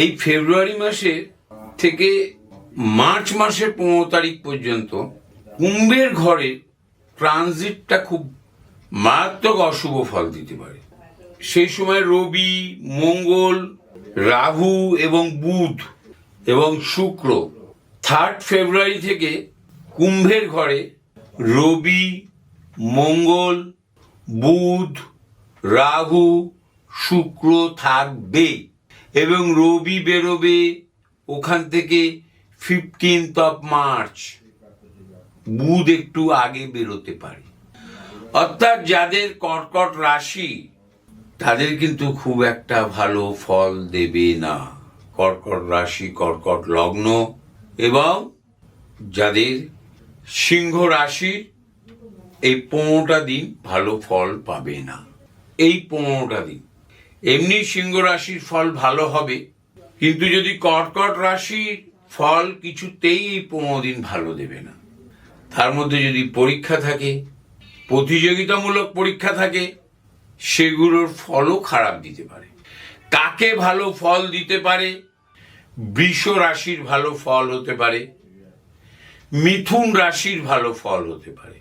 এই ফেব্রুয়ারি মাসে থেকে মার্চ মাসের 15 তারিখ পর্যন্ত কুম্ভের ঘরে ট্রানজিটটা খুব মারাত্মক অশুভ ফল দিতে পারে। সেই সময় রবি, মঙ্গল, রাহু এবং বুধ এবং শুক্র 3 ফেব্রুয়ারি থেকে কুম্ভের ঘরে রবি, মঙ্গল, বুধ, রাহু, শুক্র থাকবে এবং রবি বেরোবে ওখান থেকে 15 মার্চ। বুধ একটু আগে বেরোতে পারে। অর্থাৎ যাদের কর্কট রাশি তাদের কিন্তু খুব একটা ভালো ফল দেবে না। কর্কট রাশি, কর্কট লগ্ন এবং যাদের সিংহ রাশি এই 15টা দিন ভালো ফল পাবে না। এই 15টা দিন এমনি সিংহ রাশির ফল ভালো হবে, কিন্তু যদি কর্কট রাশির ফল কিছুতেই এই 15 দিন ভালো দেবে না। তার মধ্যে যদি পরীক্ষা থাকে, প্রতিযোগিতামূলক পরীক্ষা থাকে, সেগুলোর ফলও খারাপ দিতে পারে। কাকে ভালো ফল দিতে পারে? বৃষ রাশির ভালো ফল হতে পারে, মিথুন রাশির ভালো ফল হতে পারে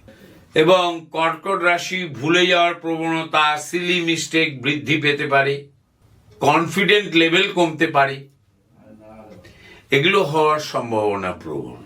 এবং কর্কট রাশি ভুলে যাওয়ার প্রবণতা, সিলি মিস্টেক বৃদ্ধি পেতে পারে, কনফিডেন্ট লেভেল কমতে পারে, এগুলো হওয়ার সম্ভাবনা প্রবল।